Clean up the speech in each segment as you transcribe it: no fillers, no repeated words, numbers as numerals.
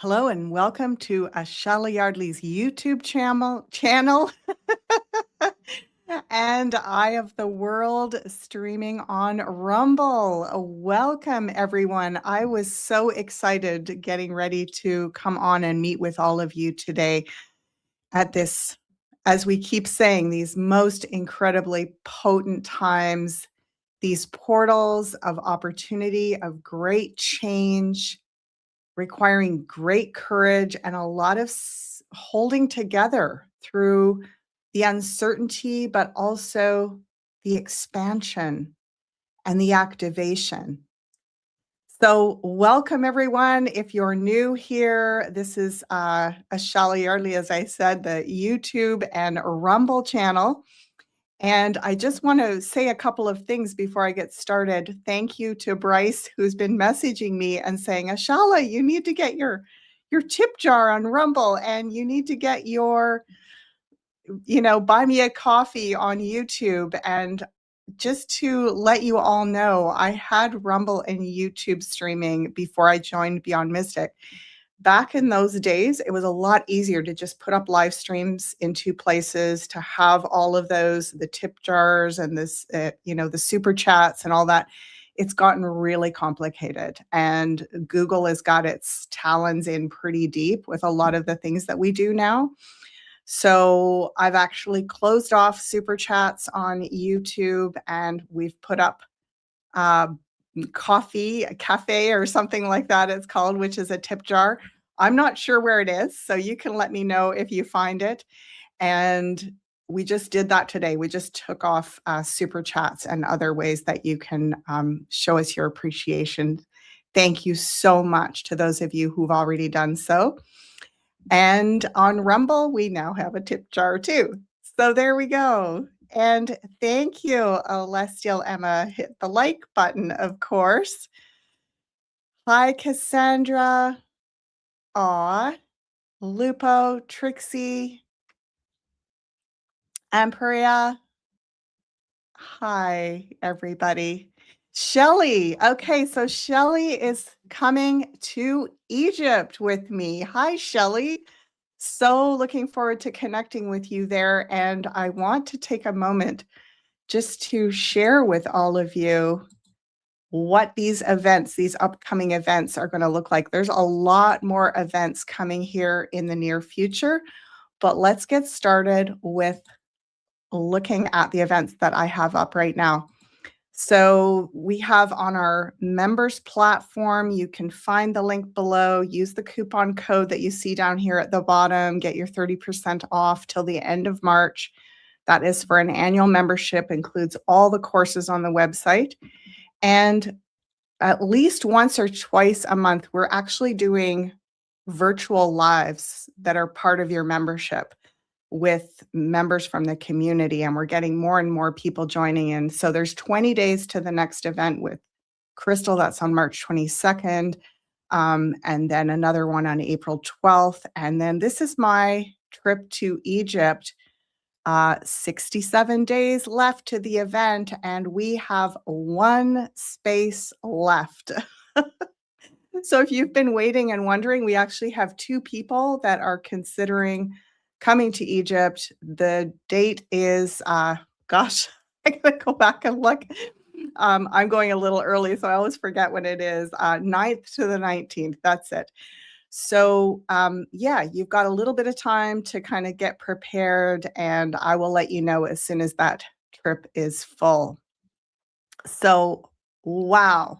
Hello and welcome to Ashala Yardley's YouTube channel. And Eye of the World streaming on Rumble. Welcome everyone. I was so excited getting ready to come on and meet with all of you today at this, as we keep saying, these most incredibly potent times, these portals of opportunity, of great change, requiring great courage and a lot of holding together through the uncertainty, but also the expansion and the activation. So welcome everyone. If you're new here, this is Ashala Yardley, as I said, the YouTube and Rumble channel. And I just want to say a couple of things before I get started. Thank you to Bryce, who's been messaging me and saying, Ashala, you need to get your tip jar on Rumble, and you need to get your, buy me a coffee on YouTube. And just to let you all know, I had Rumble and YouTube streaming before I joined Beyond Mystic. Back in those days, it was a lot easier to just put up live streams in two places, to have all of those, the tip jars and this, the super chats and all that. It's gotten really complicated, and Google has got its talons in pretty deep with a lot of the things that we do now. So I've actually closed off super chats on YouTube, and we've put up a cafe or something like that it's called, which is a tip jar. I'm not sure where it is, so you can let me know if you find it. And we just did that today. We just took off super chats and other ways that you can show us your appreciation. Thank you so much to those of you who've already done so. And on Rumble, we now have a tip jar too. So there we go. And thank you, Celestial Emma. Hit the like button, of course. Hi, Cassandra. Aw. Lupo, Trixie, Amperia. Hi, everybody. Shelly. Okay, so Shelly is coming to Egypt with me. Hi, Shelly. So looking forward to connecting with you there. And I want to take a moment just to share with all of you what these events, these upcoming events are going to look like. There's a lot more events coming here in the near future, but let's get started with looking at the events that I have up right now. So we have on our members platform, you can find the link below, use the coupon code that you see down here at the bottom, get your 30% off till the end of March. That is for an annual membership, includes all the courses on the website. And at least once or twice a month, we're actually doing virtual lives that are part of your membership with members from the community, and we're getting more and more people joining in. So there's 20 days to the next event with Crystal. That's on March 22nd. And then another one on April 12th. And then this is my trip to Egypt. 67 days left to the event, and we have one space left. So if you've been waiting and wondering, we actually have two people that are considering coming to Egypt. The date is, gosh, I gotta go back and look. I'm going a little early, so I always forget when it is. 9th to the 19th, that's it. So yeah, you've got a little bit of time to kind of get prepared, and I will let you know as soon as that trip is full. So, wow.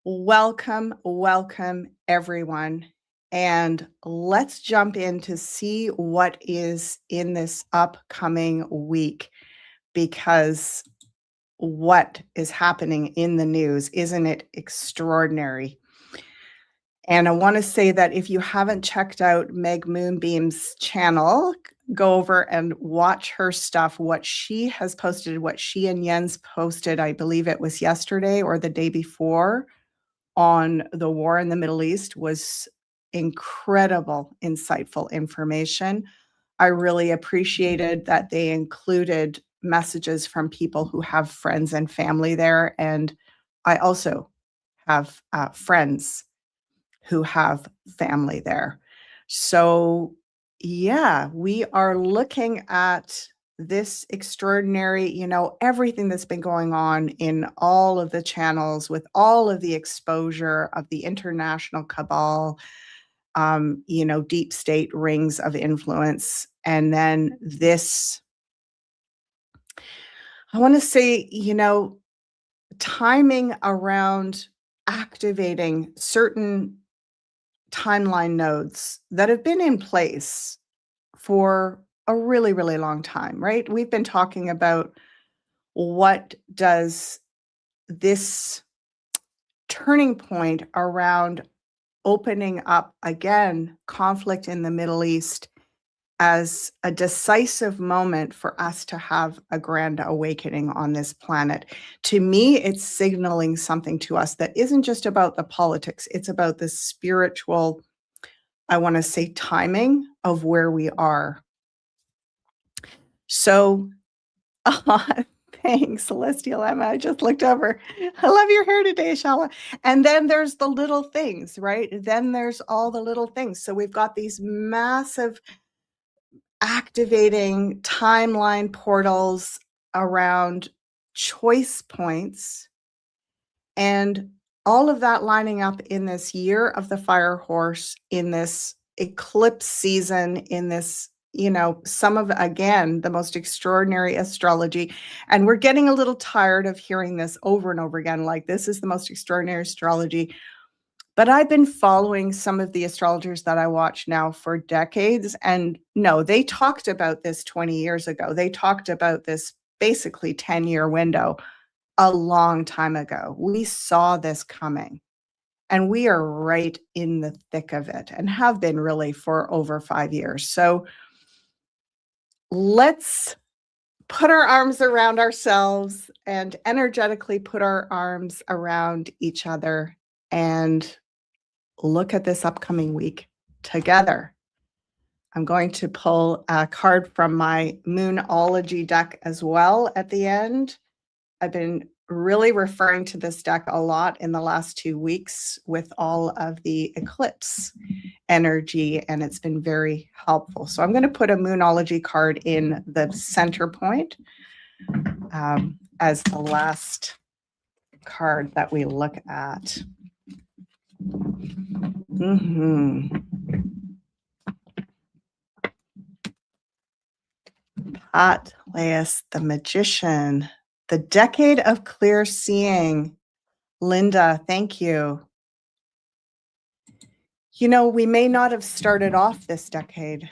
Welcome, welcome everyone. And let's jump in to see what is in this upcoming week, because what is happening in the news, isn't it extraordinary? And I want to say that if you haven't checked out Meg Moonbeam's channel, go over and watch her stuff, what she has posted, what she and Jens posted, I believe it was yesterday or the day before, on the war in the Middle East was incredible, insightful information. I really appreciated that they included messages from people who have friends and family there. And I also have friends who have family there. So, yeah, we are looking at this extraordinary, everything that's been going on in all of the channels with all of the exposure of the international cabal, deep state rings of influence. And then this, I want to say, timing around activating certain timeline nodes that have been in place for a really, really long time, right? We've been talking about what does this turning point around opening up again conflict in the Middle East as a decisive moment for us to have a grand awakening on this planet. To me, it's signaling something to us that isn't just about the politics, it's about the spiritual, I want to say, timing of where we are. So, thanks, Celestial Emma. I just looked over. I love your hair today, Ashala. And then there's the little things, right? Then there's all the little things. So we've got these massive activating timeline portals around choice points, and all of that lining up in this year of the fire horse, in this eclipse season, in this, some of, again, the most extraordinary astrology. And we're getting a little tired of hearing this over and over again, like, this is the most extraordinary astrology. But I've been following some of the astrologers that I watch now for decades. And no, they talked about this 20 years ago. They talked about this basically 10-year window a long time ago. We saw this coming. And we are right in the thick of it and have been really for over 5 years. So let's put our arms around ourselves and energetically put our arms around each other and look at this upcoming week together. I'm going to pull a card from my Moonology deck as well at the end. I've been really referring to this deck a lot in the last 2 weeks with all of the eclipse energy, and it's been very helpful. So I'm going to put a Moonology card in the center point as the last card that we look at. Atlas, the Magician, the Decade of Clear Seeing. Linda, thank you. We may not have started off this decade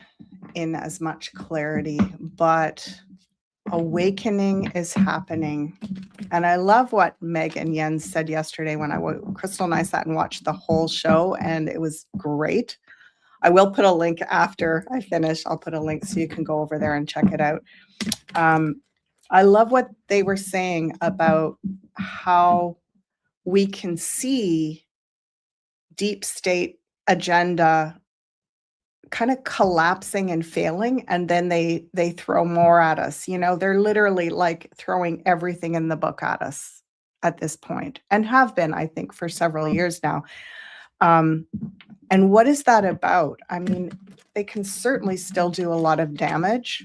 in as much clarity, but awakening is happening. And I love what Meg and Jens said yesterday when Crystal and I sat and watched the whole show, and it was great. I will put a link after I finish. I'll put a link so you can go over there and check it out. I love what they were saying about how we can see deep state agenda kind of collapsing and failing, and then they throw more at us. They're literally like throwing everything in the book at us at this point, and have been, I think, for several years now. And what is that about? I mean, they can certainly still do a lot of damage,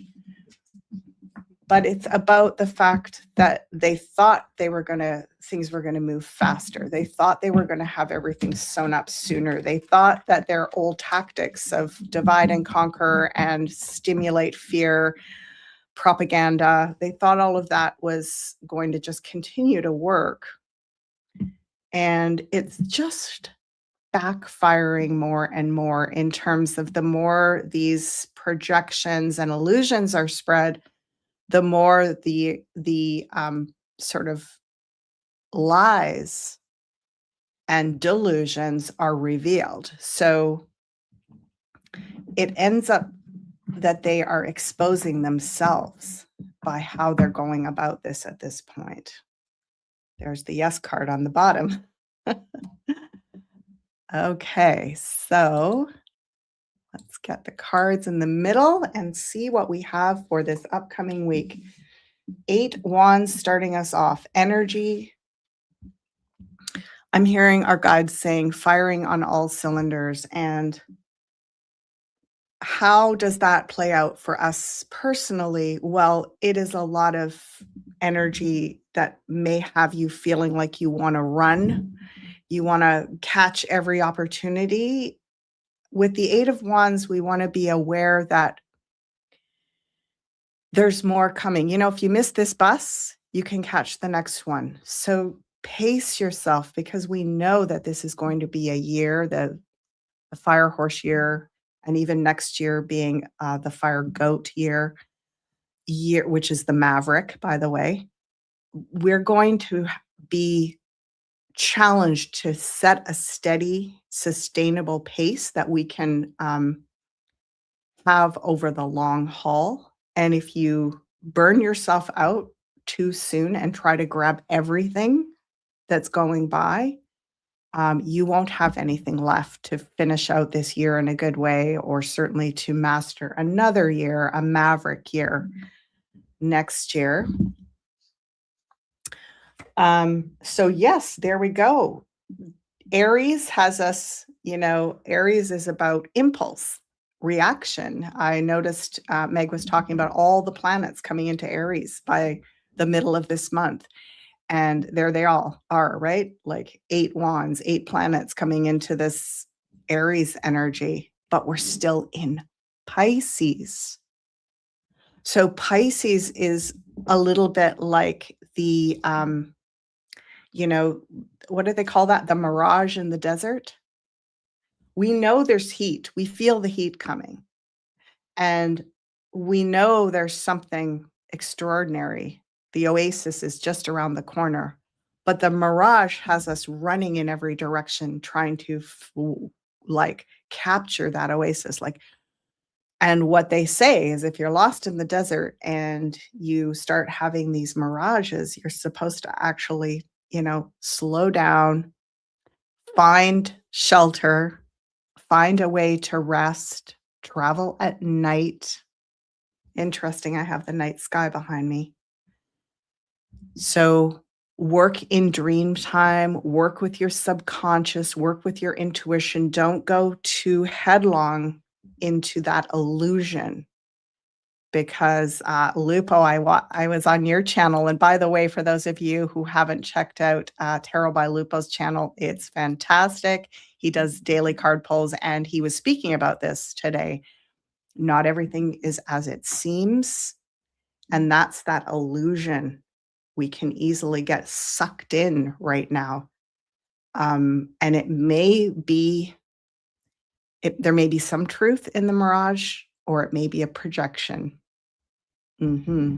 but it's about the fact that they thought things were going to move faster. They thought they were going to have everything sewn up sooner. They thought that their old tactics of divide and conquer and stimulate fear, propaganda, they thought all of that was going to just continue to work. And it's just backfiring more and more in terms of the more these projections and illusions are spread, the more the sort of lies and delusions are revealed. So it ends up that they are exposing themselves by how they're going about this at this point. There's the yes card on the bottom. Okay, so let's get the cards in the middle and see what we have for this upcoming week. 8 Wands starting us off. Energy. I'm hearing our guides saying firing on all cylinders. And how does that play out for us personally? Well, it is a lot of energy that may have you feeling like you want to run, you want to catch every opportunity. With the Eight of Wands, we want to be aware that there's more coming. If you miss this bus, you can catch the next one. So pace yourself because we know that this is going to be a year, the fire horse year, and even next year being the fire goat year, which is the maverick, by the way. We're going to be challenged to set a steady, sustainable pace that we can have over the long haul. And if you burn yourself out too soon and try to grab everything that's going by, you won't have anything left to finish out this year in a good way, or certainly to master another year, a maverick year next year. So, yes, there we go. Aries has us, Aries is about impulse, reaction. I noticed Meg was talking about all the planets coming into Aries by the middle of this month. And there they all are, right? Like 8 wands, 8 planets coming into this Aries energy, but we're still in Pisces. So Pisces is a little bit like you know, what do they call that? The mirage in the desert. We know there's heat. We feel the heat coming. And we know there's something extraordinary. The oasis is just around the corner. But the mirage has us running in every direction, trying to like capture that oasis. And what they say is if you're lost in the desert and you start having these mirages, you're supposed to actually, slow down, find shelter, find a way to rest, travel at night. Interesting, I have the night sky behind me. So work in dream time, work with your subconscious, work with your intuition. Don't go too headlong into that illusion because Lupo, I was on your channel. And by the way, for those of you who haven't checked out Tarot by Lupo's channel, it's fantastic. He does daily card pulls, and he was speaking about this today. Not everything is as it seems, and that's that illusion. We can easily get sucked in right now, and there may be some truth in the mirage, or it may be a projection. hmm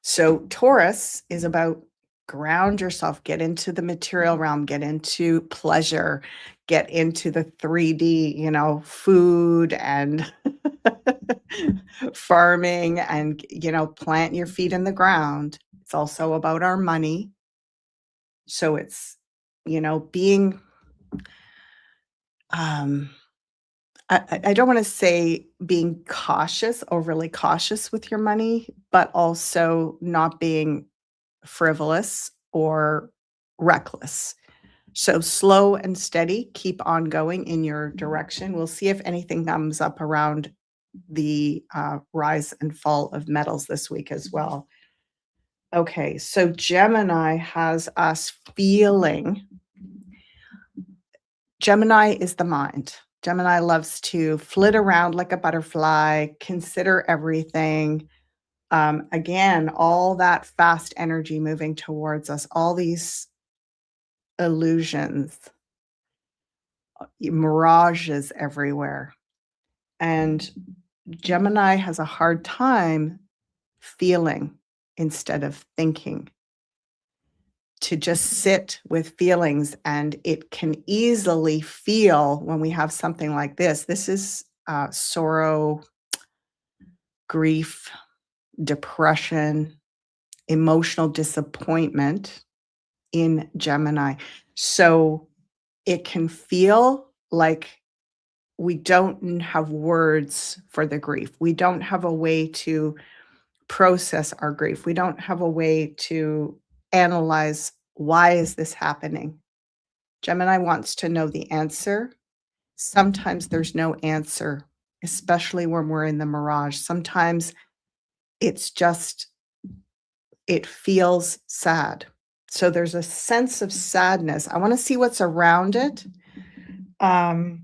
So Taurus is about ground yourself, get into the material realm, get into pleasure, get into the 3D, food and farming and, plant your feet in the ground. It's also about our money. So it's, being, um, I don't want to say being cautious, overly cautious with your money, but also not being frivolous or reckless. So slow and steady, keep on going in your direction. We'll see if anything comes up around the rise and fall of metals this week as well. Okay, so Gemini has us feeling. Gemini is the mind. Gemini loves to flit around like a butterfly, consider everything. Again, all that fast energy moving towards us, all these illusions, mirages everywhere. And Gemini has a hard time feeling instead of thinking, to just sit with feelings. And it can easily feel when we have something like this. This is sorrow, grief, depression, emotional disappointment in Gemini. So it can feel like we don't have words for the grief. We don't have a way to process our grief. We don't have a way to analyze Why is this happening? Gemini wants to know the answer. Sometimes there's no answer, especially when we're in the mirage. Sometimes it's just, it feels sad. So there's a sense of sadness. I want to see what's around it. Um,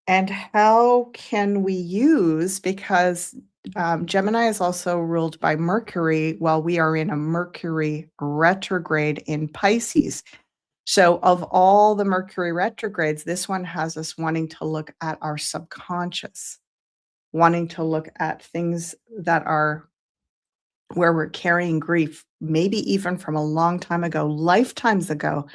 and how can we use, because Gemini is also ruled by Mercury while we are in a Mercury retrograde in Pisces. So, of all the Mercury retrogrades, this one has us wanting to look at our subconscious, wanting to look at things that are where we're carrying grief, maybe even from a long time ago, lifetimes ago.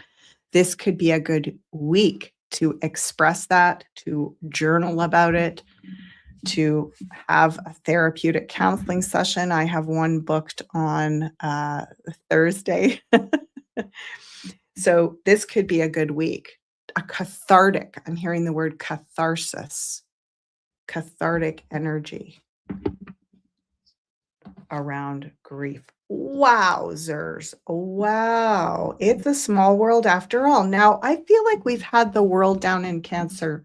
This could be a good week to express that, to journal about it, to have a therapeutic counseling session. I have one booked on Thursday. So this could be a good week. A cathartic, I'm hearing the word catharsis, cathartic energy around grief. Wowzers. Wow. It's a small world after all. Now, I feel like we've had the world down in Cancer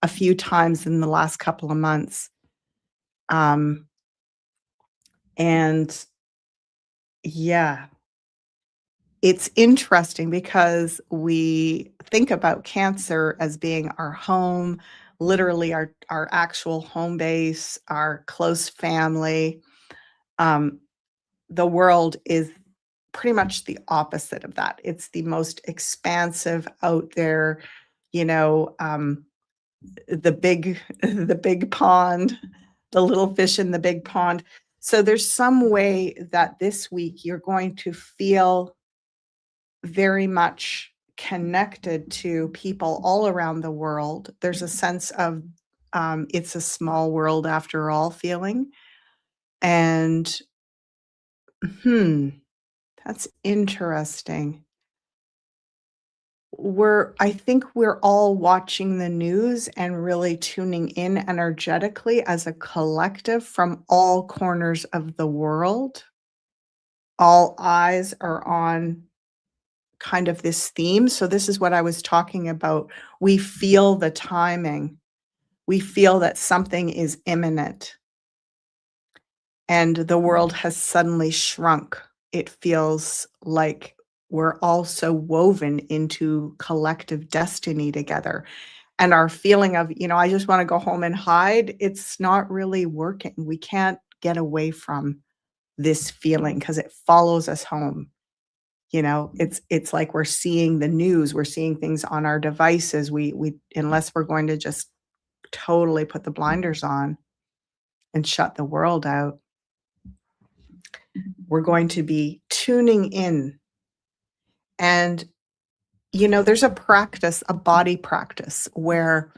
a few times in the last couple of months. Um, and yeah, it's interesting because we think about Cancer as being our home, literally our actual home base, our close family. Um, the world is pretty much the opposite of that. It's the most expansive out there, you know, the big the big pond, the little fish in the big pond. So there's some way that this week you're going to feel very much connected to people all around the world. There's a sense of it's a small world after all feeling. And hmm, that's interesting. I think we're all watching the news and really tuning in energetically as a collective from all corners of the world. All eyes are on kind of this theme. So this is what I was talking about. We feel the timing. We feel that something is imminent and the world has suddenly shrunk. It feels like we're all so woven into collective destiny together. And our feeling of, I just want to go home and hide, it's not really working. We can't get away from this feeling because it follows us home. It's like we're seeing the news, we're seeing things on our devices. We unless we're going to just totally put the blinders on and shut the world out, we're going to be tuning in. And there's a practice, a body practice where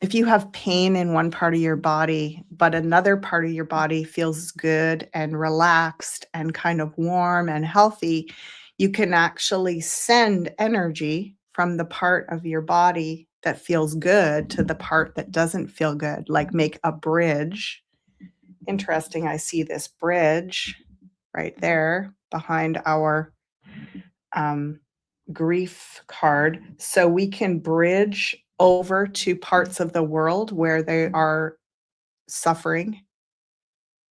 if you have pain in one part of your body, but another part of your body feels good and relaxed and kind of warm and healthy, you can actually send energy from the part of your body that feels good to the part that doesn't feel good, like make a bridge. Interesting. I see this bridge right there behind our um, grief card. So we can bridge over to parts of the world where they are suffering,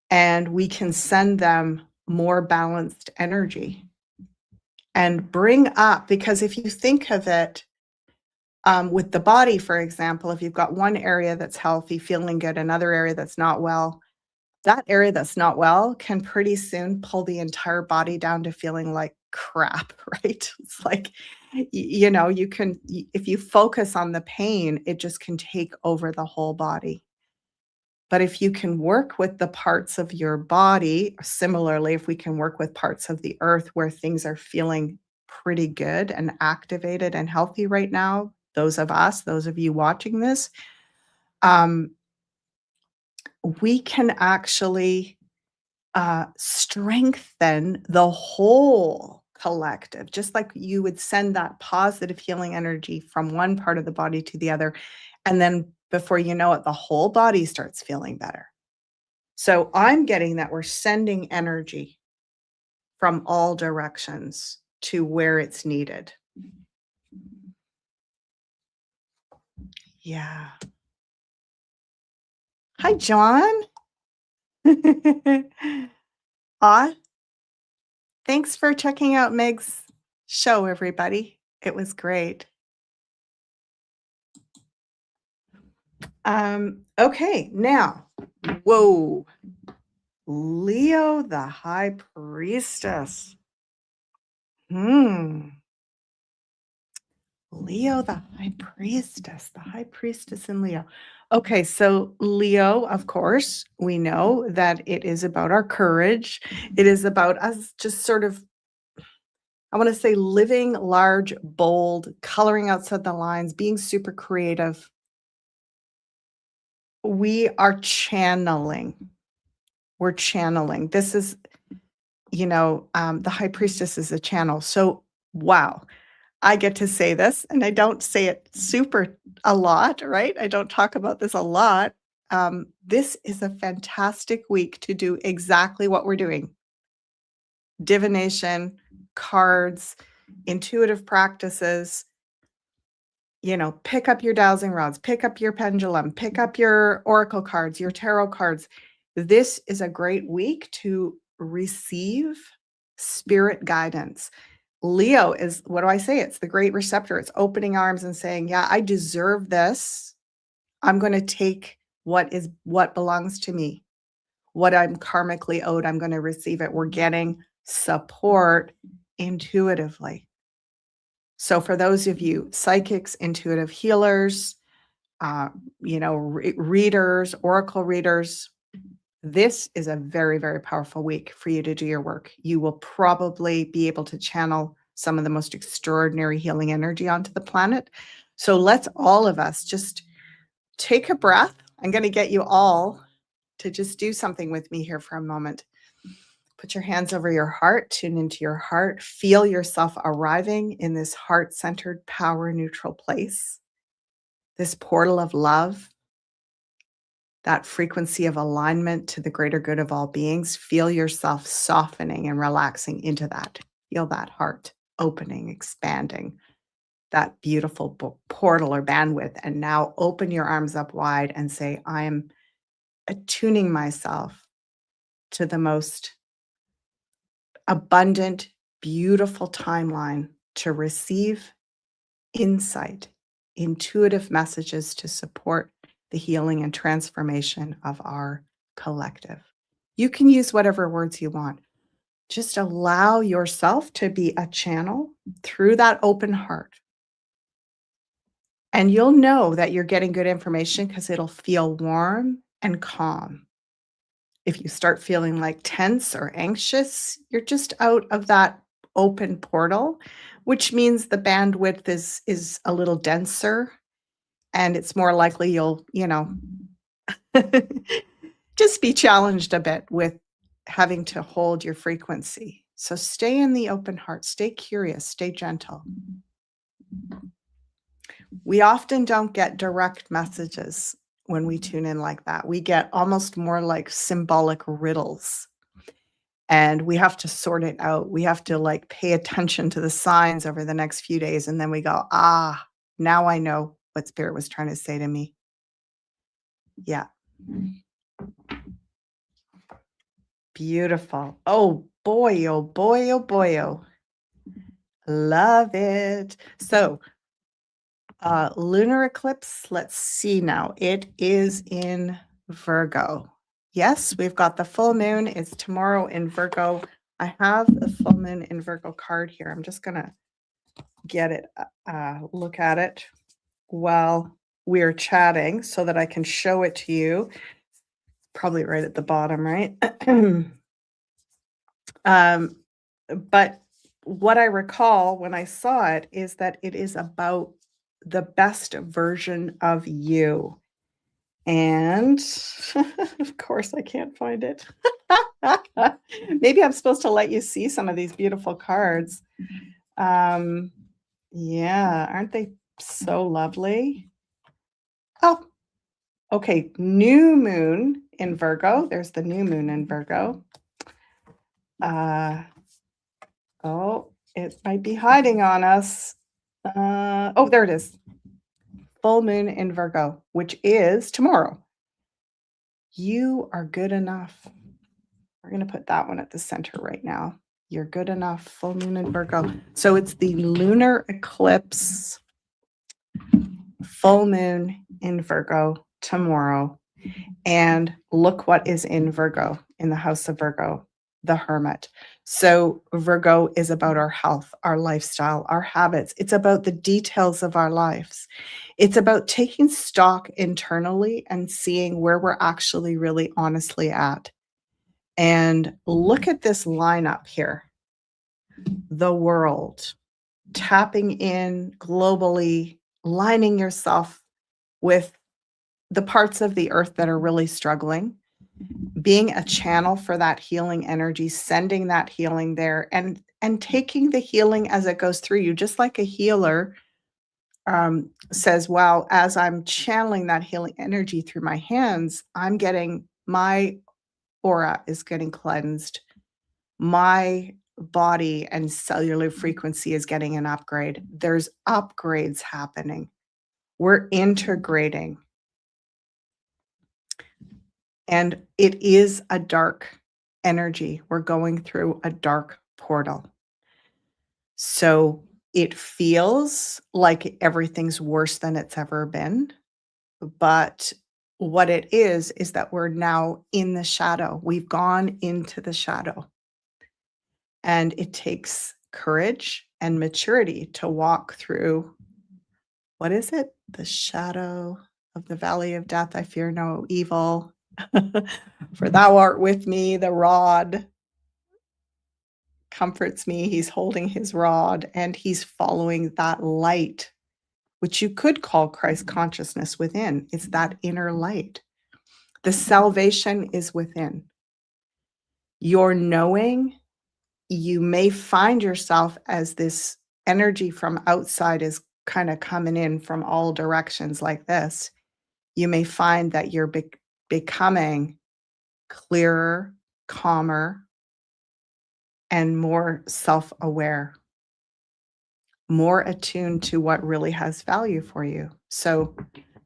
and we can send them more balanced energy and bring up, because if you think of it, with the body, for example, if you've got one area that's healthy, feeling good, another area that's not well, that area that's not well can pretty soon pull the entire body down to feeling like crap, right? It's like, you can, if you focus on the pain, it just can take over the whole body. But if you can work with the parts of your body, similarly, if we can work with parts of the earth where things are feeling pretty good and activated and healthy right now, those of you watching this, um, we can actually strengthen the whole collective, just like you would send that positive healing energy from one part of the body to the other. And then before you know it, the whole body starts feeling better. So I'm getting that we're sending energy from all directions. to where it's needed. Yeah. Hi, John. Aw, thanks for checking out Meg's show, everybody. It was great. Okay, now, whoa, Leo the High Priestess. Hmm. Leo the High Priestess in Leo. Okay, so Leo, of course, we know that it is about our courage. It is about us just sort of, I want to say, living large, bold, coloring outside the lines, being super creative. We are channeling. We're channeling. This is, the High Priestess is a channel. So, wow. I get to say this, and I don't say it super a lot, right? I don't talk about this a lot. This is a fantastic week to do exactly what we're doing. Divination, cards, intuitive practices, pick up your dowsing rods, pick up your pendulum, pick up your oracle cards, your tarot cards. This is a great week to receive spirit guidance. Leo is, what do I say? It's the great receptor. It's opening arms and saying, yeah, I deserve this. I'm going to take what belongs to me, what I'm karmically owed. I'm going to receive it. We're getting support intuitively. So for those of you psychics, intuitive healers, readers, oracle readers, this is a very, very powerful week for you to do your work. You will probably be able to channel some of the most extraordinary healing energy onto the planet. So let's all of us just take a breath. I'm going to get you all to just do something with me here for a moment. Put your hands over your heart, tune into your heart, feel yourself arriving in this heart-centered, power-neutral place, this portal of love, that frequency of alignment to the greater good of all beings. Feel yourself softening and relaxing into that. Feel that heart opening, expanding, that beautiful portal or bandwidth. And now open your arms up wide and say, I am attuning myself to the most abundant, beautiful timeline to receive insight, intuitive messages to support the healing and transformation of our collective. You can use whatever words you want. Just allow yourself to be a channel through that open heart. And you'll know that you're getting good information because it'll feel warm and calm. If you start feeling like tense or anxious, you're just out of that open portal, which means the bandwidth is a little denser, and it's more likely you'll, just be challenged a bit with having to hold your frequency. So stay in the open heart, stay curious, stay gentle. We often don't get direct messages when we tune in like that. We get almost more like symbolic riddles. And we have to sort it out. We have to pay attention to the signs over the next few days. And then we go, now I know what Spirit was trying to say to me. Yeah. Beautiful. Oh boy, oh boy, oh boy, oh. Love it. So, lunar eclipse, let's see now. It is in Virgo. Yes, we've got the full moon. It's tomorrow in Virgo. I have the full moon in Virgo card here. I'm just going to get it, look at it while we're chatting so that I can show it to you. Probably right at the bottom, right? But what I recall when I saw it is that it is about the best version of you. And of course, I can't find it. Maybe I'm supposed to let you see some of these beautiful cards. Yeah, aren't they so lovely? Oh, okay. New moon in Virgo. There's the new moon in Virgo. Oh, It might be hiding on us. Oh, there it is. Full moon in Virgo, which is tomorrow. You are good enough. We're going to put that one at the center right now. You're good enough. Full moon in Virgo. So it's the lunar eclipse, full moon in Virgo tomorrow. And look what is in Virgo, in the house of Virgo, the Hermit. So Virgo is about our health, our lifestyle, our habits. It's about the details of our lives. It's about taking stock internally and seeing where we're actually really honestly at. And look at this lineup here. The world, tapping in globally, lining yourself with the parts of the earth that are really struggling, being a channel for that healing energy, sending that healing there and taking the healing as it goes through you, just like a healer says, wow, as I'm channeling that healing energy through my hands, I'm getting my aura is getting cleansed. My body and cellular frequency is getting an upgrade. There's upgrades happening. We're integrating. And it is a dark energy. We're going through a dark portal. So it feels like everything's worse than it's ever been. But what it is that we're now in the shadow. We've gone into the shadow. And it takes courage and maturity to walk through, what is it? The shadow of the valley of death. I fear no evil. For thou art with me, the rod comforts me. He's holding his rod and he's following that light, which you could call Christ consciousness within. It's that inner light. The salvation is within. Your knowing, you may find yourself as this energy from outside is kind of coming in from all directions like this. You may find that you're becoming clearer, calmer, and more self-aware, more attuned to what really has value for you. So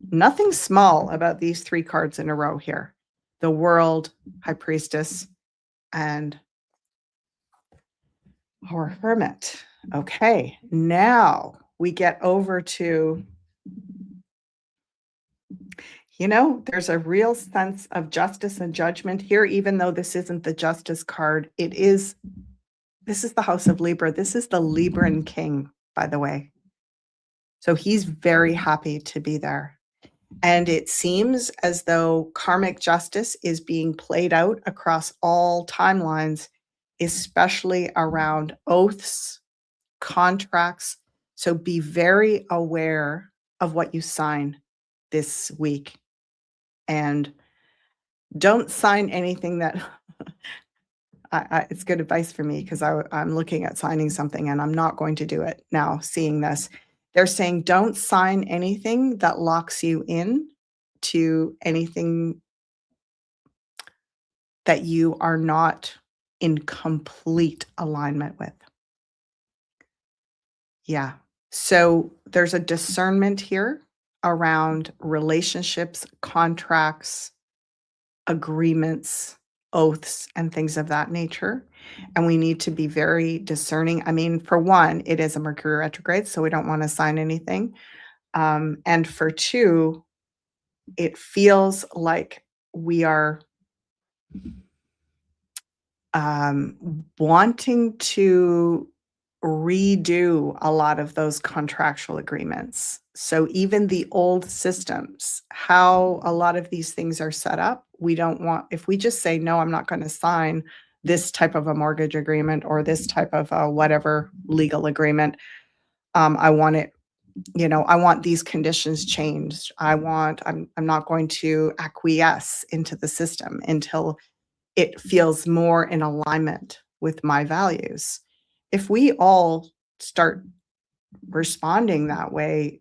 nothing small about these three cards in a row here. The World, High Priestess, and our Hermit. Okay, now we get over to, there's a real sense of justice and judgment here, even though this isn't the Justice card. This is the House of Libra. This is the Libran king, by the way. So he's very happy to be there. And it seems as though karmic justice is being played out across all timelines, especially around oaths, contracts. So be very aware of what you sign this week. And don't sign anything that it's good advice for me because I'm looking at signing something and I'm not going to do it now, seeing this. They're saying don't sign anything that locks you in to anything that you are not in complete alignment with. Yeah. So there's a discernment here around relationships, contracts, agreements, oaths, and things of that nature. And we need to be very discerning. I mean, for one, it is a Mercury retrograde, so we don't want to sign anything. And for two, it feels like we are wanting to redo a lot of those contractual agreements. So even the old systems, how a lot of these things are set up, we don't want, if we just say, no, I'm not going to sign this type of a mortgage agreement or this type of a whatever legal agreement, I want it, I want these conditions changed. I'm not going to acquiesce into the system until it feels more in alignment with my values. If we all start responding that way,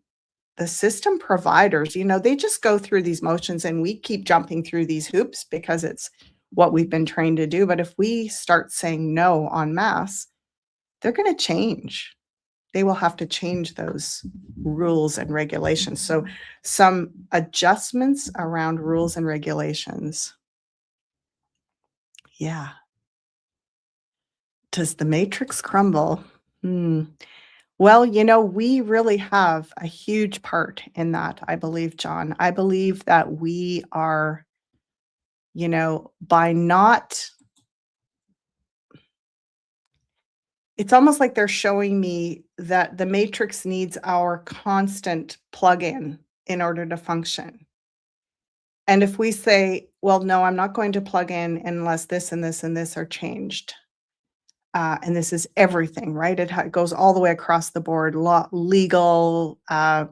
the system providers, they just go through these motions and we keep jumping through these hoops because it's what we've been trained to do. But if we start saying no en masse, they're going to change. They will have to change those rules and regulations. So, some adjustments around rules and regulations. Yeah. Does the matrix crumble? Hmm. Well, we really have a huge part in that, I believe, John. I believe that we are, by not, it's almost like they're showing me that the matrix needs our constant plug in order to function. And if we say, well, no, I'm not going to plug in unless this and this and this are changed. And this is everything, right? It goes all the way across the board, law, legal, as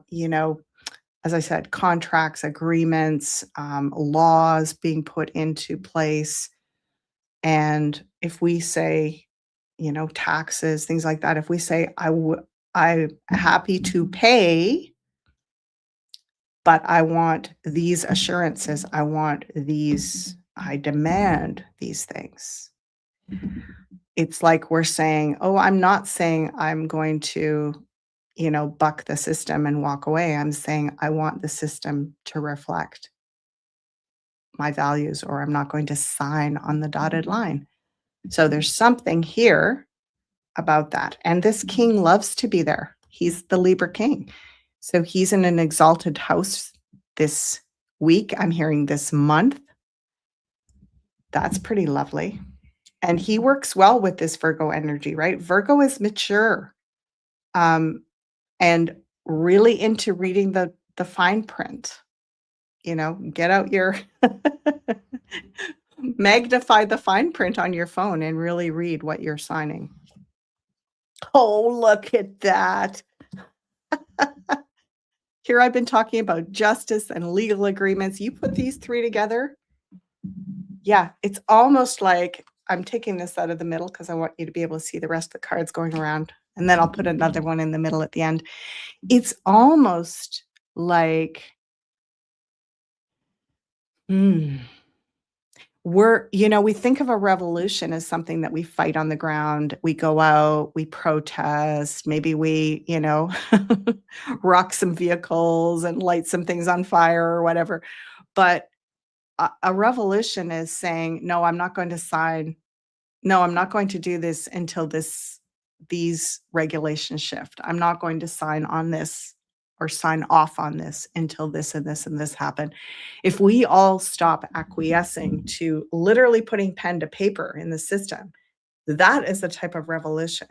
I said, contracts, agreements, laws being put into place. And if we say, taxes, things like that, if we say, I'm happy to pay, but I want these assurances, I demand these things. It's like we're saying, oh, I'm not saying I'm going to, buck the system and walk away. I'm saying I want the system to reflect my values, or I'm not going to sign on the dotted line. So there's something here about that. And this king loves to be there. He's the Libra king. So he's in an exalted house this week. I'm hearing this month. That's pretty lovely. And he works well with this Virgo energy, right? Virgo is mature, and really into reading the fine print. Get out your magnify the fine print on your phone and really read what you're signing. Oh, look at that. Here I've been talking about justice and legal agreements. You put these three together. Yeah, it's almost like I'm taking this out of the middle because I want you to be able to see the rest of the cards going around. And then I'll put another one in the middle at the end. It's almost like, we think of a revolution as something that we fight on the ground. We go out, we protest, maybe we, rock some vehicles and light some things on fire or whatever. But a revolution is saying, no, I'm not going to sign. No, I'm not going to do this until these regulations shift. I'm not going to sign on this or sign off on this until this and this and this happen. If we all stop acquiescing to literally putting pen to paper in the system, that is the type of revolution.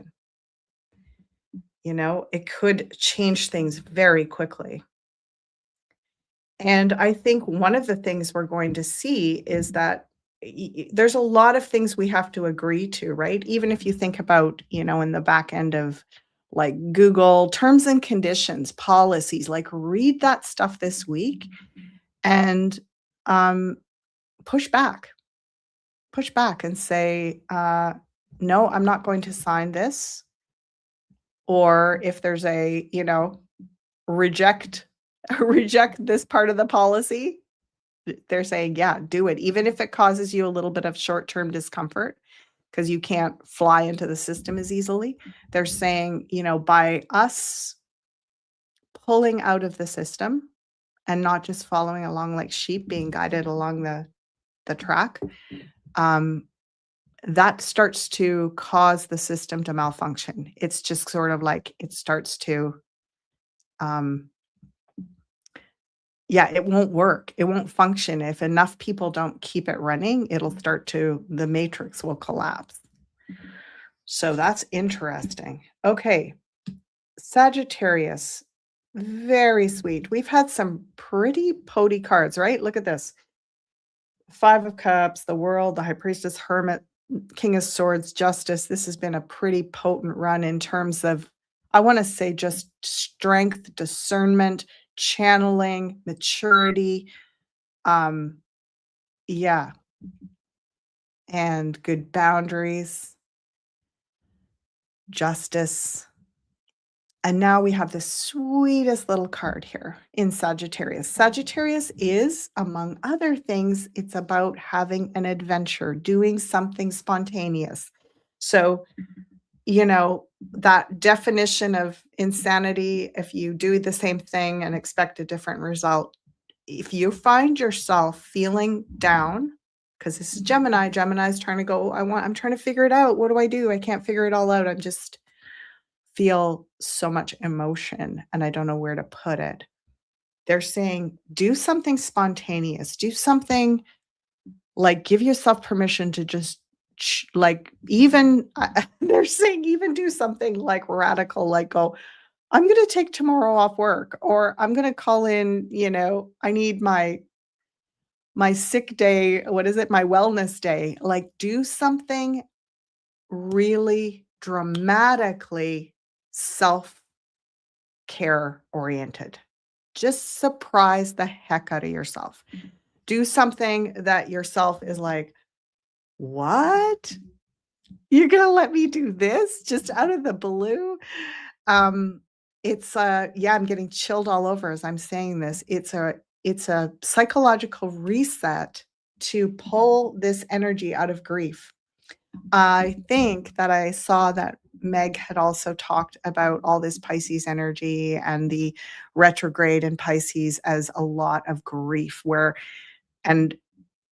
It could change things very quickly. And I think one of the things we're going to see is that there's a lot of things we have to agree to, right? Even if you think about, in the back end of like Google terms and conditions, policies, like read that stuff this week and push back and say, no, I'm not going to sign this. Or if there's a, reject this part of the policy, they're saying, yeah, do it. Even if it causes you a little bit of short-term discomfort because you can't fly into the system as easily. They're saying, by us pulling out of the system and not just following along like sheep being guided along the track, that starts to cause the system to malfunction. It's just sort of like it starts to, it won't work. It won't function. If enough people don't keep it running, the matrix will collapse. So that's interesting. Okay. Sagittarius, very sweet. We've had some pretty potty cards, right? Look at this. Five of Cups, the World, the High Priestess, Hermit, King of Swords, Justice. This has been a pretty potent run in terms of, I want to say, just strength, discernment, channeling, maturity. Yeah. And good boundaries, justice. And now we have the sweetest little card here in Sagittarius. Sagittarius is, among other things, it's about having an adventure, doing something spontaneous. So, that definition of insanity, if you do the same thing and expect a different result, if you find yourself feeling down, because this is Gemini, Gemini's trying to go, I'm trying to figure it out. What do I do? I can't figure it all out. I just feel so much emotion and I don't know where to put it. They're saying, do something spontaneous, do something like give yourself permission to just like even they're saying even do something like radical, like go, I'm going to take tomorrow off work, or I'm going to call in, I need my sick day, what is it? My wellness day. Like do something really dramatically self-care oriented. Just surprise the heck out of yourself. Do something that yourself is like, "What? You're gonna let me do this just out of the blue?" Um, yeah, I'm getting chilled all over as I'm saying this. It's a psychological reset to pull this energy out of grief. I think that I saw that Meg had also talked about all this Pisces energy and the retrograde in Pisces as a lot of grief where and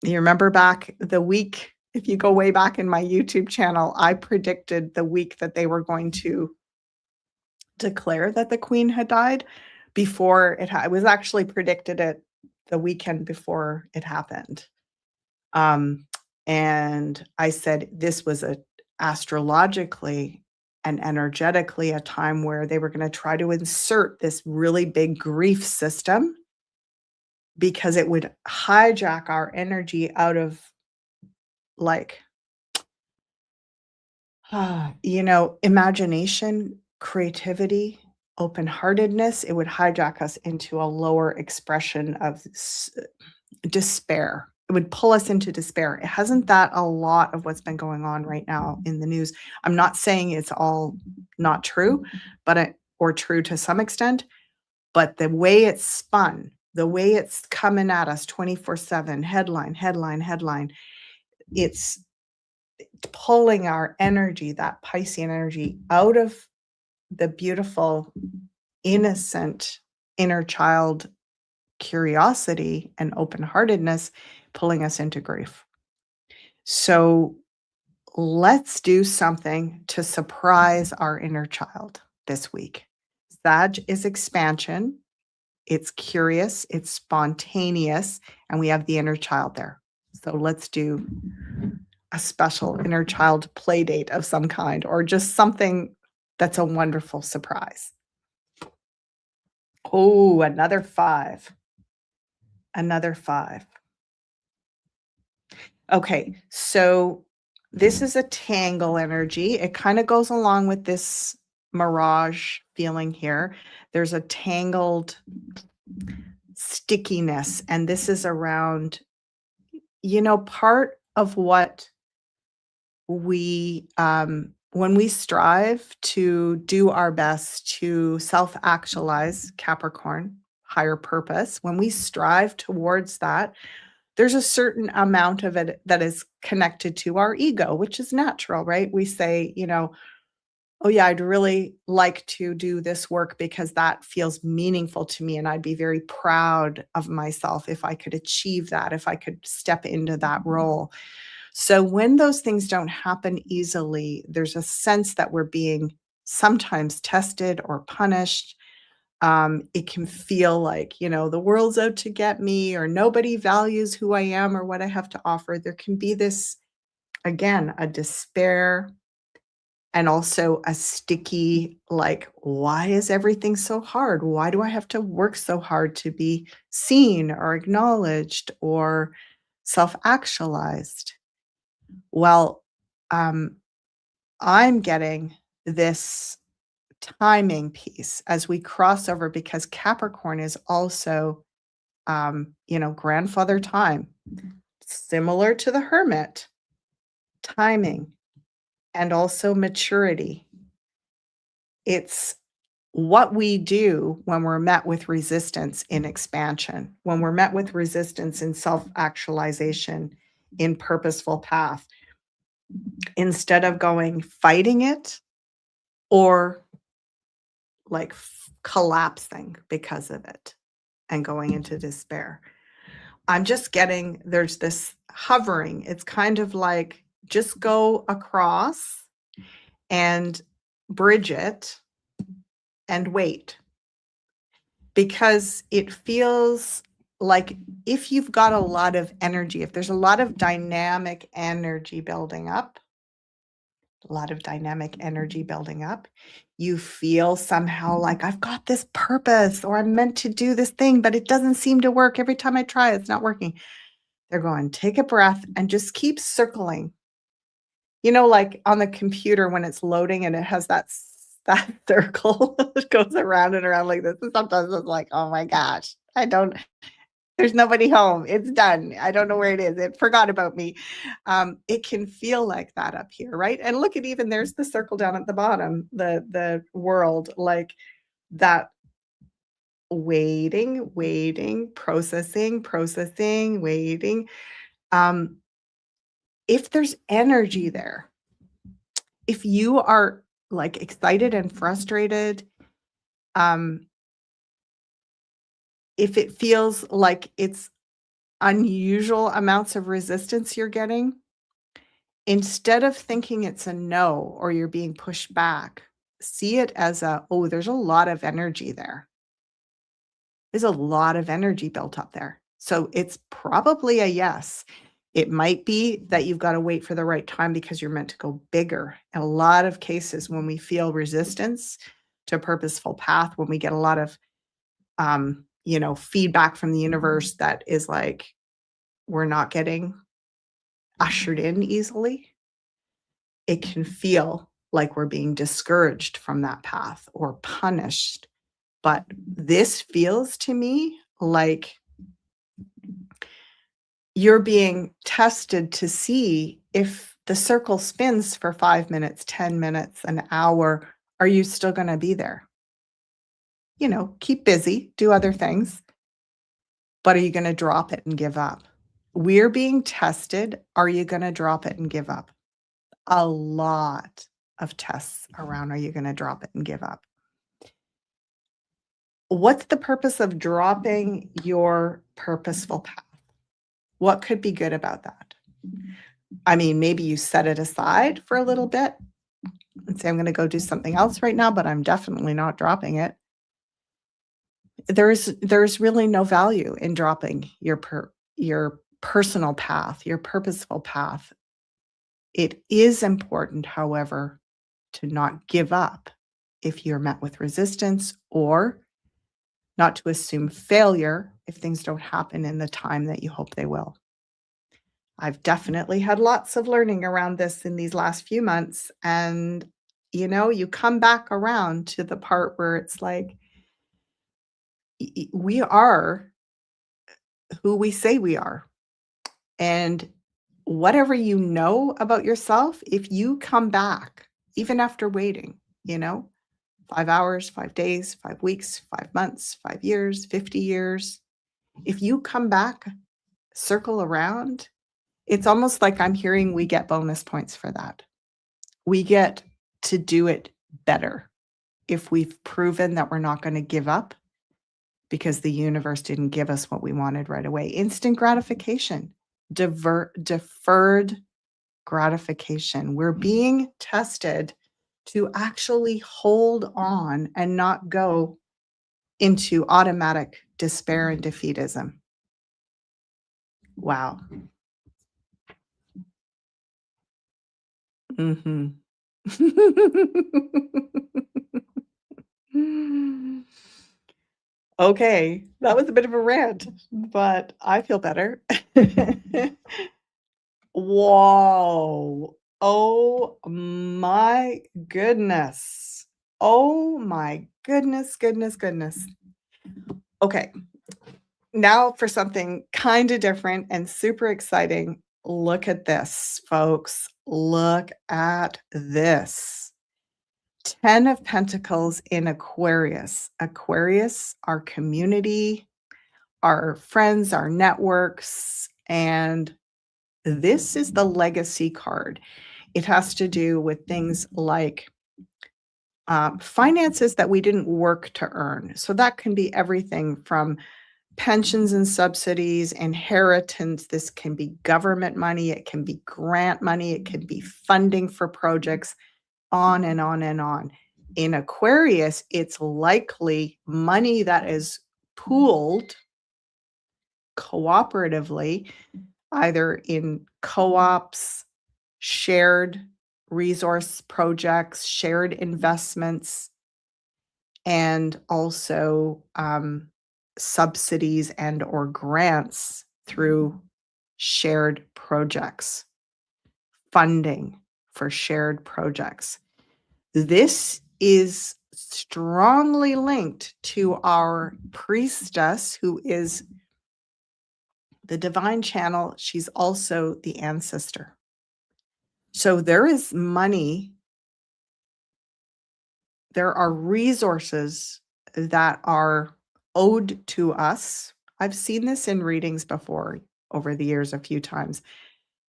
you remember back the week, if you go way back in my YouTube channel, I predicted the week that they were going to declare that the queen had died before it was actually predicted it the weekend before it happened. Um, and I said this was a astrologically and energetically a time where they were going to try to insert this really big grief system because it would hijack our energy out of like imagination, creativity, open-heartedness. It would hijack us into a lower expression of despair. It would pull us into despair. It hasn't that a lot of what's been going on right now in the news. I'm not saying it's all not true, or true to some extent, but the way it's spun, the way it's coming at us 24/7, headline, headline, headline, it's pulling our energy, that Piscean energy, out of the beautiful, innocent inner child curiosity and open heartedness, pulling us into grief. So let's do something to surprise our inner child this week. Sag is expansion, it's curious, it's spontaneous, and we have the inner child there. So let's do a special inner child play date of some kind, or just something that's a wonderful surprise. Oh, another 5. Another 5. Okay, so this is a tangle energy. It kind of goes along with this mirage feeling here. There's a tangled stickiness, and this is around, part of what when we strive to do our best to self-actualize Capricorn, higher purpose, when we strive towards that, there's a certain amount of it that is connected to our ego, which is natural, right? We say, "Oh yeah, I'd really like to do this work because that feels meaningful to me and I'd be very proud of myself if I could achieve that, if I could step into that role." So when those things don't happen easily, there's a sense that we're being sometimes tested or punished. It can feel like, the world's out to get me, or nobody values who I am or what I have to offer. There can be this, again, a despair and also a sticky, like, why is everything so hard? Why do I have to work so hard to be seen or acknowledged or self actualized? Well, um, I'm getting this timing piece as we cross over because Capricorn is also, grandfather time, similar to the Hermit, timing and also maturity. It's what we do when we're met with resistance in expansion, when we're met with resistance in self actualization, in purposeful path. Instead of going fighting it, or like collapsing because of it and going into despair. I'm just getting there's this hovering. It's kind of like just go across and bridge it and wait because it feels like if you've got a lot of energy, if there's a lot of dynamic energy building up, a lot of dynamic energy building up, you feel somehow like I've got this purpose or I'm meant to do this thing, but it doesn't seem to work. Every time I try, it's not working. They're going, take a breath and just keep circling. You know, like on the computer when it's loading and it has that circle that goes around and around like this. And sometimes it's like, oh my gosh, there's nobody home. It's done. I don't know where it is. It forgot about me. It can feel like that up here, right? And look at even there's the circle down at the bottom, the world, like that waiting, processing, waiting. Um, if there's energy there, if you are like excited and frustrated, um, if it feels like it's unusual amounts of resistance you're getting, instead of thinking it's a no or you're being pushed back, see it as oh, there's a lot of energy there. There's a lot of energy built up there. So it's probably a yes. It might be that you've got to wait for the right time because you're meant to go bigger. In a lot of cases, when we feel resistance to a purposeful path, when we get a lot of feedback from the universe that is like we're not getting ushered in easily, it can feel like we're being discouraged from that path or punished. But this feels to me like you're being tested to see if the circle spins for 5 minutes, 10 minutes, an hour, are you still going to be there? Keep busy, do other things, but are you going to drop it and give up? We're being tested. Are you going to drop it and give up? A lot of tests around, are you going to drop it and give up? What's the purpose of dropping your purposeful path? What could be good about that? I mean, maybe you set it aside for a little bit and say, I'm going to go do something else right now, but I'm definitely not dropping it. There's really no value in dropping your personal path, your purposeful path. It is important, however, to not give up if you're met with resistance or not to assume failure if things don't happen in the time that you hope they will. I've definitely had lots of learning around this in these last few months. And, you come back around to the part where it's like, we are who we say we are. And whatever you know about yourself, if you come back, even after waiting, 5 hours, 5 days, 5 weeks, 5 months, 5 years, 50 years, if you come back, circle around, it's almost like I'm hearing we get bonus points for that. We get to do it better if we've proven that we're not going to give up because the universe didn't give us what we wanted right away. Instant gratification, deferred gratification. We're being tested to actually hold on and not go into automatic despair and defeatism. Wow. Mhm. Okay, that was a bit of a rant, but I feel better. Whoa. Oh my goodness. Oh my goodness. Okay, now for something kinda different and super exciting. Look at this, folks. Look at this. 10 of Pentacles in Aquarius. Aquarius, our community, our friends, our networks, and this is the legacy card. It has to do with things like finances that we didn't work to earn. So that can be everything from pensions and subsidies, inheritance. This can be government money, it can be grant money, it can be funding for projects, on and on and on. In Aquarius, it's likely money that is pooled cooperatively, either in co-ops, shared resource projects, shared investments, and also subsidies and or grants through shared projects, funding for shared projects. This is strongly linked to our priestess, who is the divine channel. She's also the ancestor. So there is money, there are resources that are owed to us. I've seen this in readings before over the years a few times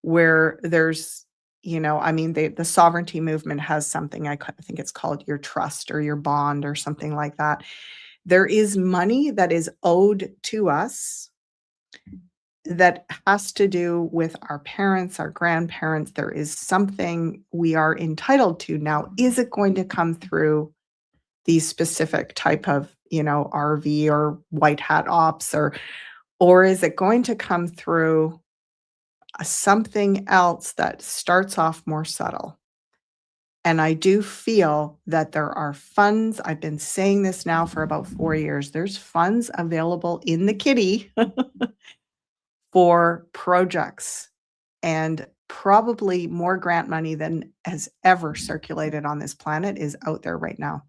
where there's, I mean, the sovereignty movement has something, I think it's called your trust or your bond or something like that. There is money that is owed to us that has to do with our parents, our grandparents. There is something we are entitled to. Now, is it going to come through these specific type of, RV or white hat ops, or is it going to come through something else that starts off more subtle? And I do feel that there are funds. I've been saying this now for about 4 years. There's funds available in the kitty for projects, and probably more grant money than has ever circulated on this planet is out there right now.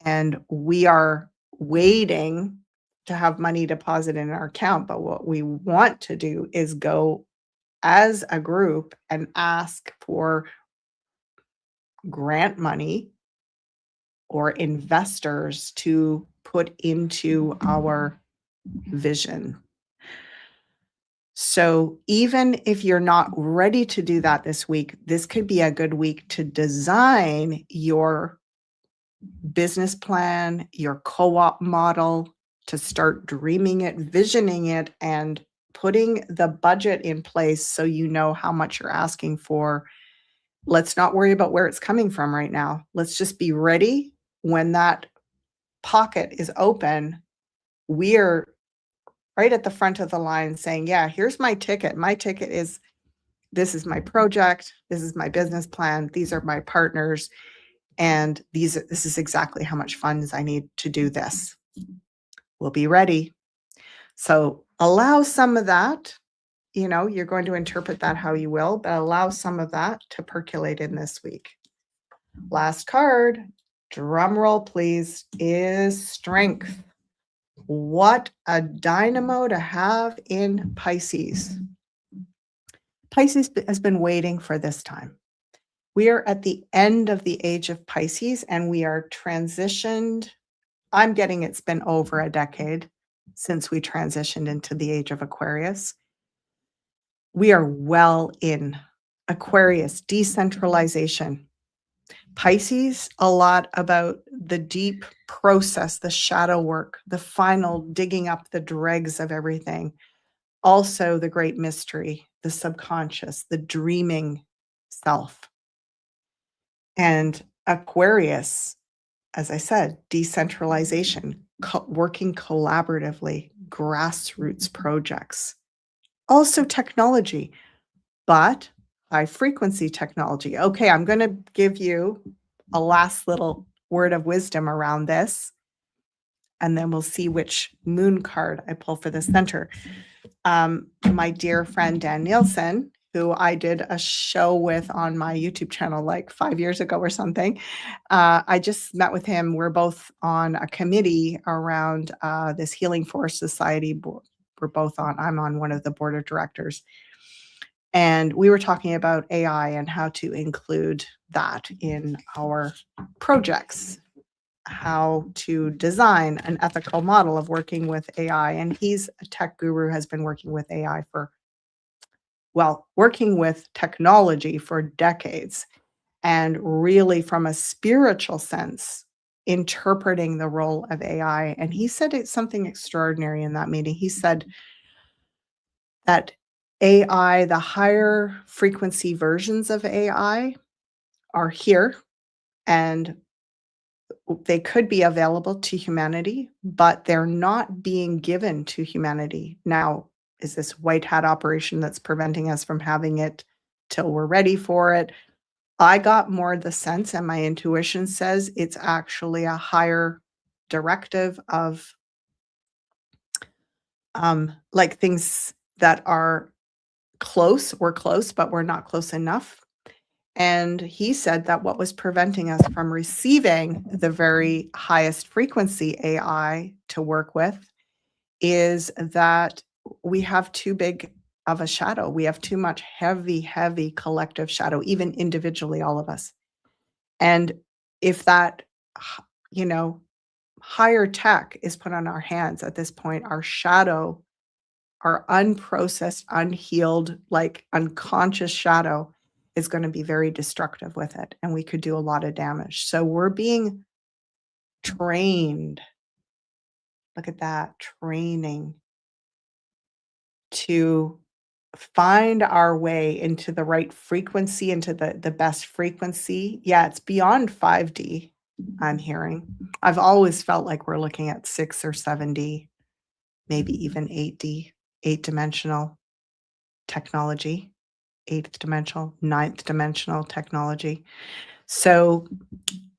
And we are waiting to have money deposited in our account. But what we want to do is go as a group and ask for grant money or investors to put into our vision. So even if you're not ready to do that this week, this could be a good week to design your business plan, your co-op model, to start dreaming it, visioning it, and putting the budget in place so you know how much you're asking for. Let's not worry about where it's coming from right now. Let's just be ready when that pocket is open. We are right at the front of the line saying, yeah, here's my ticket. My ticket is, this is my project. This is my business plan. These are my partners. And this is exactly how much funds I need to do this. We'll be ready. So allow some of that, you're going to interpret that how you will, but allow some of that to percolate in this week. Last card, drum roll please, is strength. What a dynamo to have in Pisces. Pisces has been waiting for this time. We are at the end of the age of Pisces and we are transitioned. I'm getting it's been over a decade since we transitioned into the age of Aquarius. We are well in Aquarius, decentralization. Pisces, a lot about the deep process, the shadow work, the final digging up the dregs of everything. Also the great mystery, the subconscious, the dreaming self. And Aquarius, as I said, decentralization, working collaboratively, grassroots projects. Also technology, but high frequency technology. Okay, I'm going to give you a last little word of wisdom around this, and then we'll see which moon card I pull for the center. My dear friend Dan Nielsen, who I did a show with on my YouTube channel like 5 years ago or something. I just met with him. We're both on a committee around this Healing Force Society. I'm on one of the board of directors. And we were talking about AI and how to include that in our projects, how to design an ethical model of working with AI. And he's a tech guru, has been working with AI working with technology for decades. and really from a spiritual sense, interpreting the role of AI. And he said it's something extraordinary in that meeting. He said that AI, the higher frequency versions of AI, are here and they could be available to humanity, but they're not being given to humanity. Now, is this white hat operation that's preventing us from having it till we're ready for it? I got more the sense, and my intuition says it's actually a higher directive of like things that are close. We're close, but we're not close enough. And he said that what was preventing us from receiving the very highest frequency AI to work with is that we have too big of a shadow. We have too much heavy, heavy collective shadow, even individually, all of us. And if that, you know, higher tech is put on our hands at this point, our shadow, our unprocessed, unhealed, like unconscious shadow is going to be very destructive with it. And we could do a lot of damage. So we're being trained. Look at that training to find our way into the right frequency, into the best frequency. Yeah, it's beyond 5D, I'm hearing. I've always felt like we're looking at 6 or 7D, maybe even 8D, eight-dimensional technology, eighth dimensional, ninth dimensional technology. So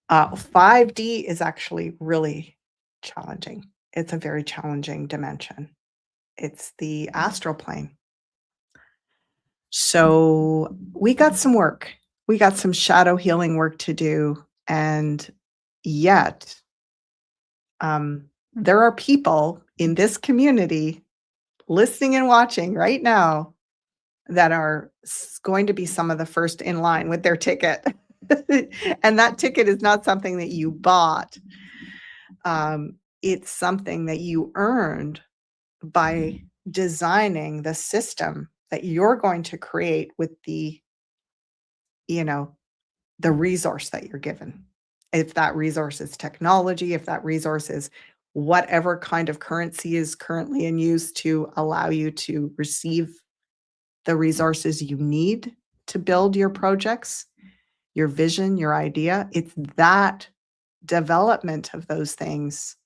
5D is actually really challenging. It's a very challenging dimension. It's the astral plane. So we got some work. We got some shadow healing work to do. And yet, there are people in this community listening and watching right now that are going to be some of the first in line with their ticket. And that ticket is not something that you bought. It's something that you earned by designing the system that you're going to create with you know, the resource that you're given. If that resource is technology, if that resource is whatever kind of currency is currently in use to allow you to receive the resources you need to build your projects, your vision, your idea, it's that development of those things,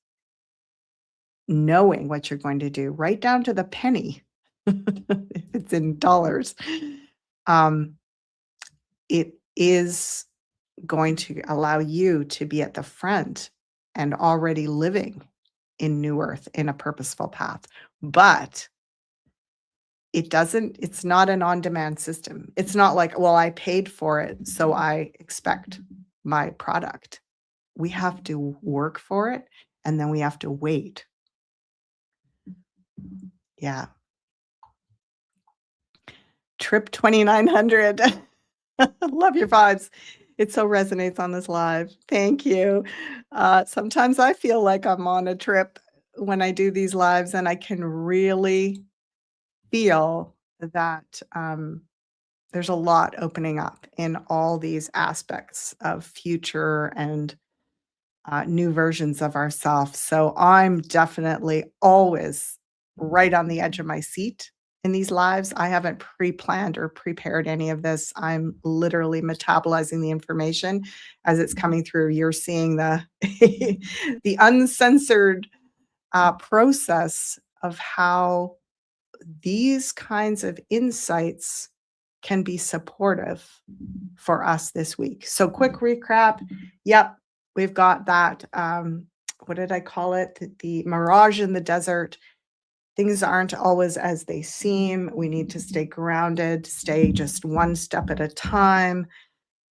knowing what you're going to do, right down to the penny, if it's in dollars, um, it is going to allow you to be at the front and already living in New Earth in a purposeful path. But it's not an on-demand system. It's not like, well, I paid for it, so I expect my product. We have to work for it, and then we have to wait. Yeah. Trip 2900. Love your vibes. It so resonates on this live. Thank you. Sometimes I feel like I'm on a trip when I do these lives, and I can really feel that there's a lot opening up in all these aspects of future and new versions of ourselves. So I'm definitely always right on the edge of my seat in these lives. I haven't pre-planned or prepared any of this. I'm literally metabolizing the information as it's coming through. You're seeing the the uncensored process of how these kinds of insights can be supportive for us this week. So quick recap. Yep, we've got that, what did I call it? The mirage in the desert. Things aren't always as they seem. We need to stay grounded, stay just one step at a time.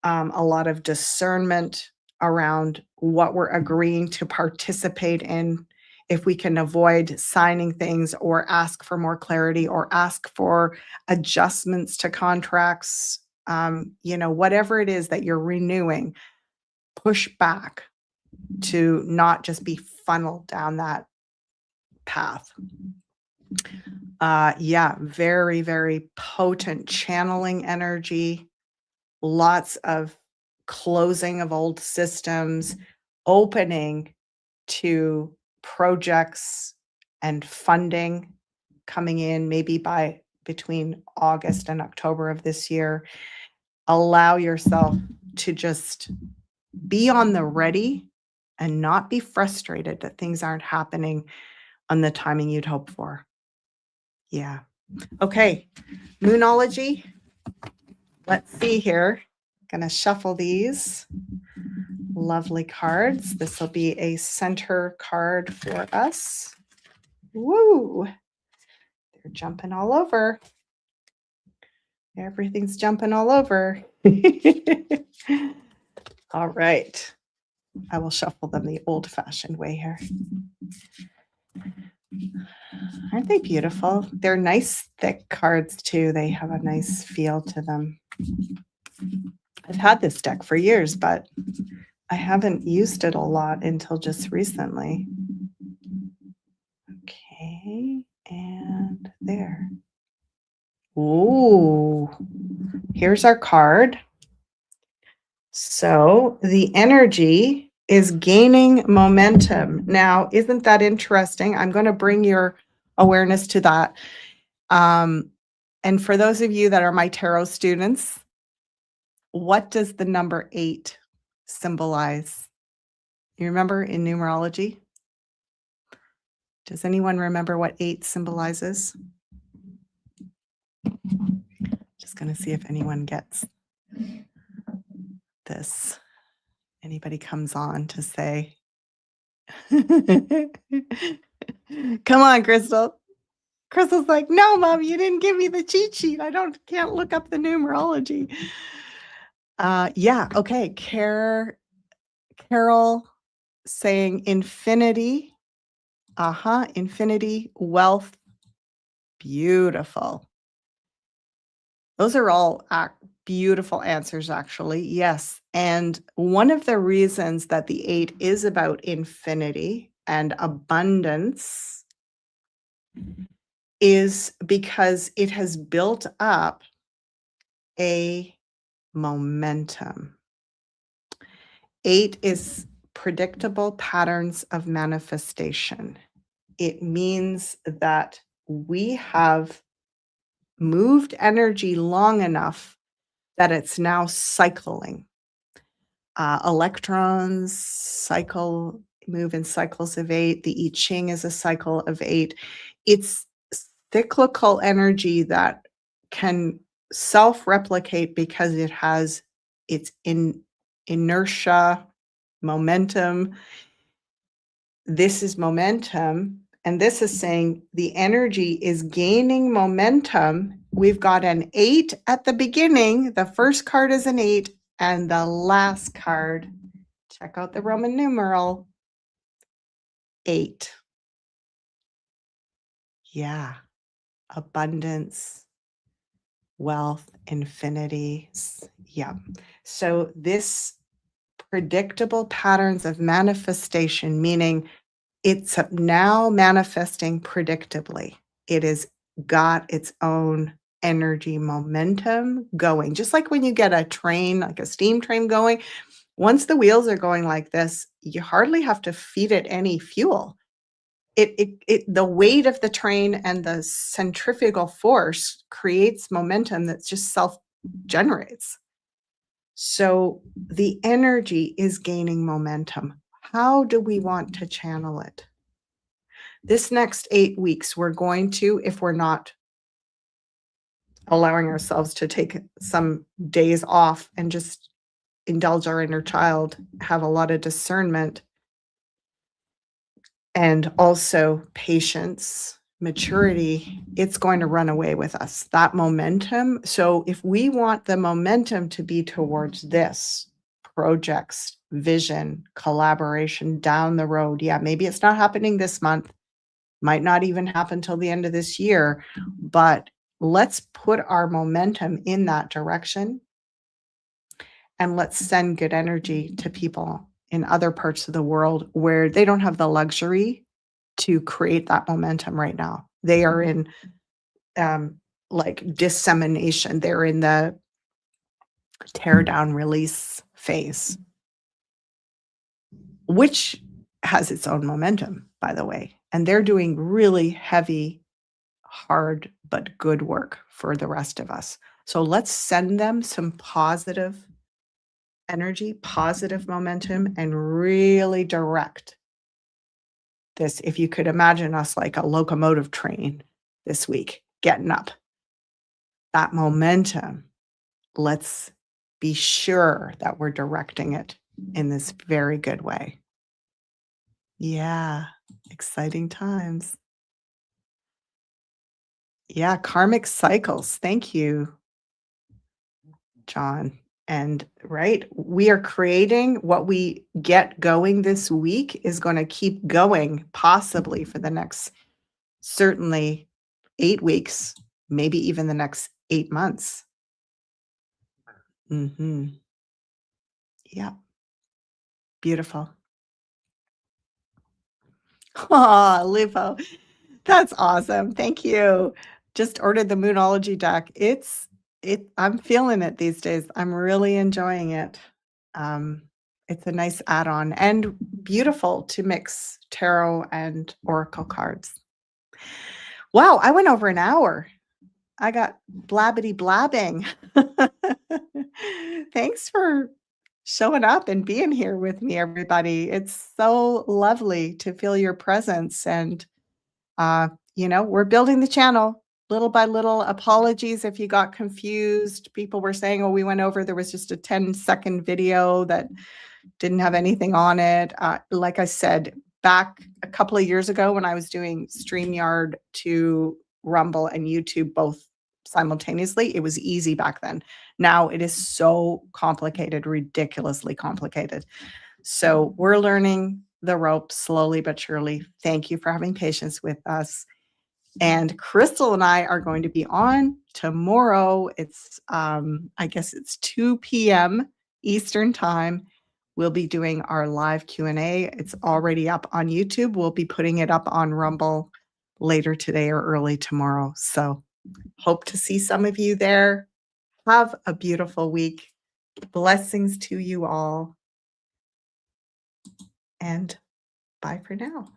A lot of discernment around what we're agreeing to participate in. If we can avoid signing things or ask for more clarity or ask for adjustments to contracts, whatever it is that you're renewing, push back to not just be funneled down that path. Yeah, very, very potent channeling energy, lots of closing of old systems, opening to projects and funding coming in maybe by between August and October of this year. Allow yourself to just be on the ready and not be frustrated that things aren't happening on the timing you'd hope for. Yeah. Okay. Moonology. Let's see here. Gonna shuffle these lovely cards. This will be a center card for us. Woo! They're jumping all over. Everything's jumping all over. All right. I will shuffle them the old-fashioned way here. Aren't they beautiful? They're nice, thick cards, too. They have a nice feel to them. I've had this deck for years, but I haven't used it a lot until just recently. Okay, and there. Ooh, here's our card. So the energy is gaining momentum. Now, isn't that interesting? I'm going to bring your awareness to that. And for those of you that are my tarot students, what does the number 8 symbolize? You remember in numerology? Does anyone remember what 8 symbolizes? Just going to see if anyone gets this. Anybody comes on to say, come on, Crystal. Crystal's like, no, Mom, you didn't give me the cheat sheet. Can't look up the numerology. Yeah, okay. Carol saying infinity. Infinity, wealth, beautiful. Those are all beautiful answers, actually. Yes. And one of the reasons that the 8 is about infinity and abundance is because it has built up a momentum. 8 is predictable patterns of manifestation. It means that we have moved energy long enough that it's now cycling. Electrons move in cycles of 8. The I Ching is a cycle of 8. It's cyclical energy that can self-replicate because it has its inertia, momentum. This is momentum. And this is saying the energy is gaining momentum. We've got an 8 at the beginning. The first card is an 8. And the last card, check out the Roman numeral, 8. Yeah. Abundance, wealth, infinity. Yeah. So this predictable patterns of manifestation, meaning it's now manifesting predictably. It has got its own energy momentum going. Just like when you get a train, like a steam train going, once the wheels are going like this, you hardly have to feed it any fuel. The weight of the train and the centrifugal force creates momentum that just self-generates. So the energy is gaining momentum. How do we want to channel it? This next 8 weeks, we're going to, if we're not allowing ourselves to take some days off and just indulge our inner child, have a lot of discernment, and also patience, maturity, it's going to run away with us, that momentum. So if we want the momentum to be towards this, projects, vision, collaboration down the road, yeah, maybe it's not happening this month, might not even happen till the end of this year, but let's put our momentum in that direction and let's send good energy to people in other parts of the world where they don't have the luxury to create that momentum right now. They are in like dissemination. They're in the tear down release phase, which has its own momentum, by the way. And they're doing really heavy, hard, but good work for the rest of us. So let's send them some positive energy, positive momentum, and really direct this. If you could imagine us like a locomotive train this week, getting up, that momentum, let's be sure that we're directing it in this very good way. Yeah, exciting times. Yeah, karmic cycles. Thank you, John. And right, we are creating what we get going this week is going to keep going possibly for the next certainly 8 weeks, maybe even the next 8 months. Mhm. Yeah, beautiful. Aw, Lupo. That's awesome. Thank you. Just ordered the Moonology deck. I'm feeling it these days. I'm really enjoying it. Um, it's a nice add-on and beautiful to mix tarot and oracle cards. Wow, I went over an hour. I got blabbity blabbing. Thanks for showing up and being here with me, everybody. It's so lovely to feel your presence and we're building the channel little by little. Apologies if you got confused. People were saying, oh, we went over, there was just a 10-second video that didn't have anything on it. Like I said, back a couple of years ago when I was doing StreamYard to Rumble and YouTube both simultaneously, it was easy back then. Now it is so complicated, ridiculously complicated. So we're learning the ropes slowly but surely. Thank you for having patience with us. And Crystal and I are going to be on tomorrow. It's I guess it's 2 p.m. Eastern time. We'll be doing our live Q&A. It's already up on YouTube. We'll be putting it up on Rumble later today or early tomorrow. So hope to see some of you there. Have a beautiful week. Blessings to you all. And bye for now.